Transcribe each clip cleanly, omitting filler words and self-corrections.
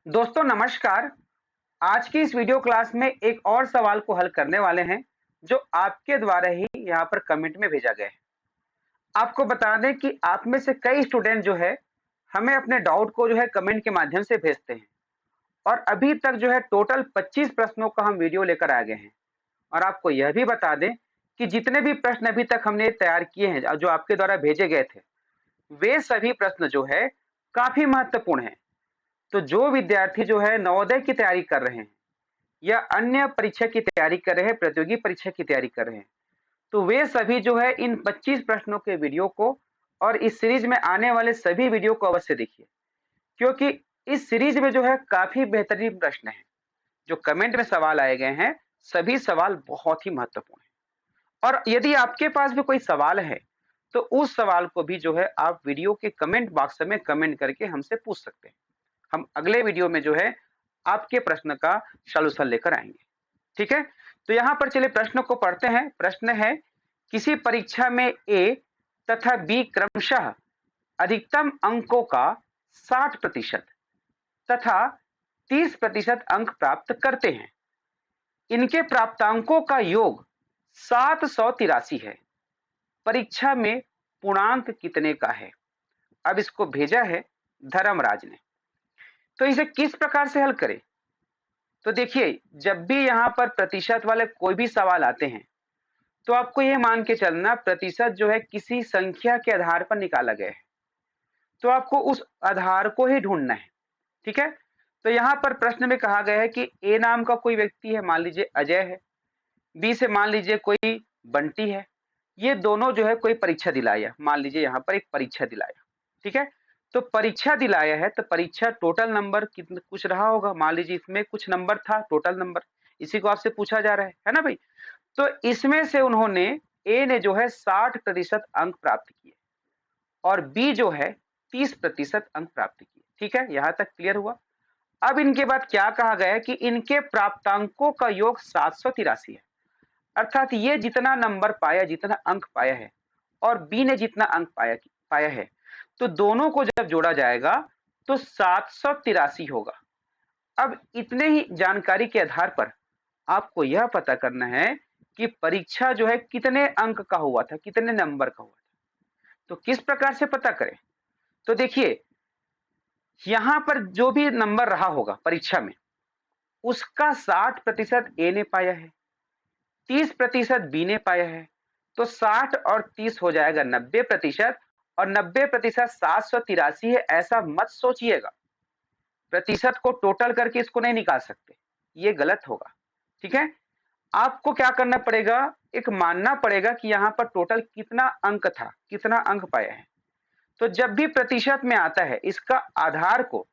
दोस्तों नमस्कार। आज की इस वीडियो क्लास में एक और सवाल को हल करने वाले हैं जो आपके द्वारा ही यहाँ पर कमेंट में भेजा गया है। आपको बता दें कि आप में से कई स्टूडेंट जो है हमें अपने डाउट को जो है कमेंट के माध्यम से भेजते हैं और अभी तक जो है टोटल 25 प्रश्नों का हम वीडियो लेकर आ गए हैं। और आपको यह भी बता दें कि जितने भी प्रश्न अभी तक हमने तैयार किए हैं जो आपके द्वारा भेजे गए थे, वे सभी प्रश्न जो है काफी महत्वपूर्ण हैं। तो जो विद्यार्थी जो है नवोदय की तैयारी कर रहे हैं या अन्य परीक्षा की तैयारी कर रहे हैं, प्रतियोगी परीक्षा की तैयारी कर रहे हैं, तो वे सभी जो है इन 25 प्रश्नों के वीडियो को और इस सीरीज में आने वाले सभी वीडियो को अवश्य देखिए, क्योंकि इस सीरीज में जो है काफी बेहतरीन प्रश्न हैं। जो कमेंट में सवाल आए गए हैं, सभी सवाल बहुत ही महत्वपूर्ण हैं। और यदि आपके पास भी कोई सवाल है, तो उस सवाल को भी जो है आप वीडियो के कमेंट बॉक्स में कमेंट करके हमसे पूछ सकते हैं। हम अगले वीडियो में जो है आपके प्रश्न का सॉल्यूशन लेकर आएंगे। ठीक है, तो यहां पर चलिए प्रश्न को पढ़ते हैं। प्रश्न है, किसी परीक्षा में ए तथा बी क्रमशः अधिकतम अंकों का 60% तथा 30% अंक प्राप्त करते हैं। इनके प्राप्तांकों का योग 783 है। परीक्षा में पूर्णांक कितने का है? अब इसको भेजा है धर्मराज ने। तो इसे किस प्रकार से हल करें? तो देखिए, जब भी यहां पर प्रतिशत वाले कोई भी सवाल आते हैं, तो आपको यह मान के चलना प्रतिशत जो है किसी संख्या के आधार पर निकाला गया है, तो आपको उस आधार को ही ढूंढना है। ठीक है, तो यहाँ पर प्रश्न में कहा गया है कि ए नाम का कोई व्यक्ति है, मान लीजिए अजय है, बी से मान लीजिए कोई बंटी है। ये दोनों जो है कोई परीक्षा दिलाया, मान लीजिए यहाँ पर एक परीक्षा दिलाया। ठीक है, तो परीक्षा दिलाया है तो परीक्षा टोटल नंबर कितना कुछ रहा होगा, मान लीजिए इसमें कुछ नंबर था, टोटल नंबर, इसी को आपसे पूछा जा रहा है ना भाई। तो इसमें से उन्होंने ए ने जो है 60% अंक प्राप्त किए और बी जो है 30% अंक प्राप्त किए। ठीक है, यहां तक क्लियर हुआ। अब इनके बाद क्या कहा गया है कि इनके प्राप्तांकों का योग 783 है, अर्थात ये जितना नंबर पाया, जितना अंक पाया है और बी ने जितना अंक पाया पाया है, तो दोनों को जब जोड़ा जाएगा तो 783 होगा। अब इतने ही जानकारी के आधार पर आपको यह पता करना है कि परीक्षा जो है कितने अंक का हुआ था, कितने नंबर का हुआ था। तो किस प्रकार से पता करें? तो देखिए, यहां पर जो भी नंबर रहा होगा परीक्षा में, उसका 60% ए ने पाया है, 30% बी ने पाया है, तो 60 और 30 हो जाएगा 90%। और 90% 783 है, ऐसा मत सोचिएगा। प्रतिशत को टोटल करके इसको नहीं निकाल सकते, ये गलत होगा। ठीक है, आपको क्या करना पड़ेगा, एक मानना पड़ेगा कि यहाँ पर टोटल कितना अंक था, कितना अंक पाया है। तो जब भी प्रतिशत में आता है, इसका आधार को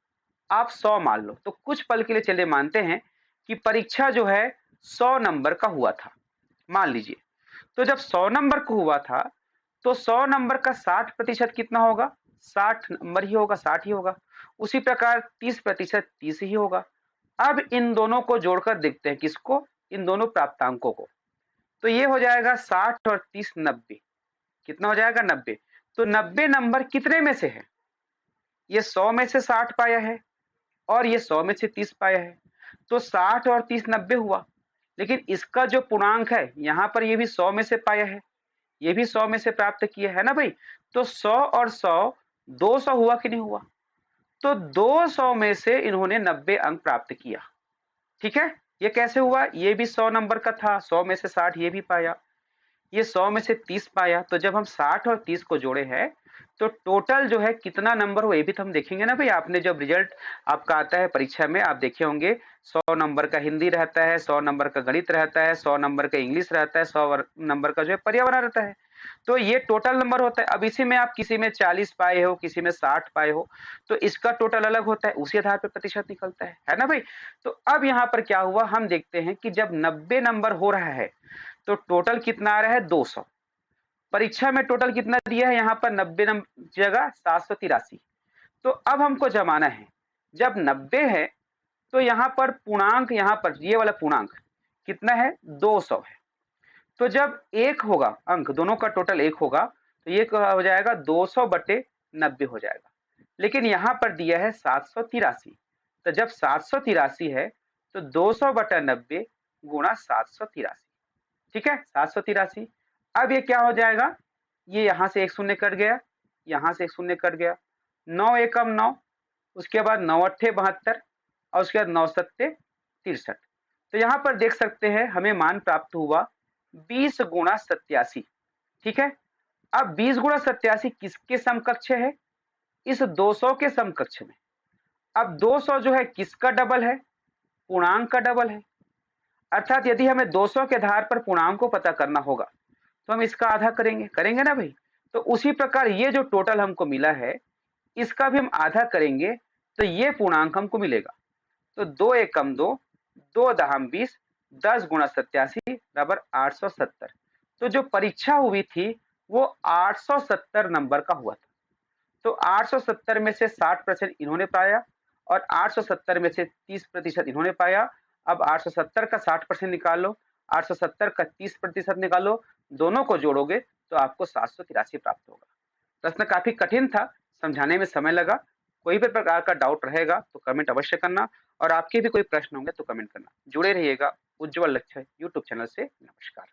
आप 100 मान लो। तो कुछ पल के लिए चलिए मानते हैं कि परीक्षा जो है 100 नंबर का हुआ था, मान लीजिए। तो जब 100 नंबर का हुआ था, तो 100 नंबर का 60% कितना होगा? 60 नंबर ही होगा, 60 ही होगा। उसी प्रकार 30% 30 ही होगा। अब इन दोनों को जोड़कर देखते हैं, किसको? इन दोनों प्राप्तांकों को। तो ये हो जाएगा 60 और 30 90। कितना हो जाएगा? 90। तो 90 नंबर कितने में से है? ये 100 में से 60 पाया है और ये 100 में से 30 पाया है, तो 60 और 30 90 हुआ। लेकिन इसका जो पूर्णांक है, यहाँ पर ये भी 100 में से पाया है, ये भी 100 में से प्राप्त किया है ना भाई। तो 100 और 100 200 हुआ कि नहीं हुआ? तो 200 में से इन्होंने 90 अंक प्राप्त किया। ठीक है, ये कैसे हुआ? ये भी 100 नंबर का था, 100 में से 60 ये भी पाया, ये 100 में से 30 पाया। तो जब हम 60 और 30 को जोड़े हैं, तो टोटल जो है कितना नंबर हो, ये भी तो हम देखेंगे ना भाई। आपने जब रिजल्ट आपका आता है परीक्षा में, आप देखे होंगे 100 नंबर का हिंदी रहता है, 100 नंबर का गणित रहता है, 100 नंबर का इंग्लिश रहता है, 100 नंबर का जो है पर्यावरण रहता है। तो ये टोटल नंबर होता है। अब इसी में आप किसी में 40 पाए हो, किसी में 60 पाए हो, तो इसका टोटल अलग होता है, उसी आधार पर प्रतिशत निकलता है ना भाई। तो अब यहाँ पर क्या हुआ, हम देखते हैं कि जब 90 नंबर हो रहा है, तो टोटल कितना आ रहा है? 200। परीक्षा में टोटल कितना दिया है यहाँ पर? 90 जगह 783। तो अब हमको जमाना है, जब 90 है तो यहाँ पर पूर्णांक, यहाँ पर ये वाला पूर्णांक कितना है? 200 है। तो जब एक होगा अंक, दोनों का टोटल एक होगा, तो ये हो जाएगा 200 बटे 90 हो जाएगा। लेकिन यहाँ पर दिया है 783, तो जब 783 है तो 200/90 गुणा 783। ठीक है, 783। अब ये क्या हो जाएगा, ये यहाँ से एक शून्य कट गया, यहाँ से एक शून्य कट गया, 9 एकम 9, उसके बाद 9 अट्ठे 72 और उसके बाद 9 सत्ते 63। तो यहाँ पर देख सकते हैं हमें मान प्राप्त हुआ 20 गुणा 87। ठीक है, अब 20 गुणा 87 किसके समकक्ष है, इस 200 के समकक्ष में। अब 200 जो है किसका डबल है, पूर्णांक का डबल है। अर्थात यदि हमें 200 के आधार पर पूर्णांक को पता करना होगा तो हम इसका आधा करेंगे, करेंगे ना भाई। तो उसी प्रकार ये जो टोटल हमको मिला है इसका भी हम आधा करेंगे तो ये पूर्णांक हमको मिलेगा। तो 2 एकम 2, 2 दहम 20, 10 गुणा 87 बराबर 870। तो जो परीक्षा हुई थी वो 870 नंबर का हुआ था। तो 870 में से 60% इन्होंने पाया और 870 में से 30% इन्होंने पाया। अब 870 का 60% निकालो, 870 का 30% निकालो, दोनों को जोड़ोगे तो आपको 783 प्राप्त होगा। प्रश्न काफी कठिन था, समझाने में समय लगा। कोई भी प्रकार का डाउट रहेगा तो कमेंट अवश्य करना और आपके भी कोई प्रश्न होंगे तो कमेंट करना। जुड़े रहिएगा उज्जवल लक्ष्य यूट्यूब चैनल से। नमस्कार।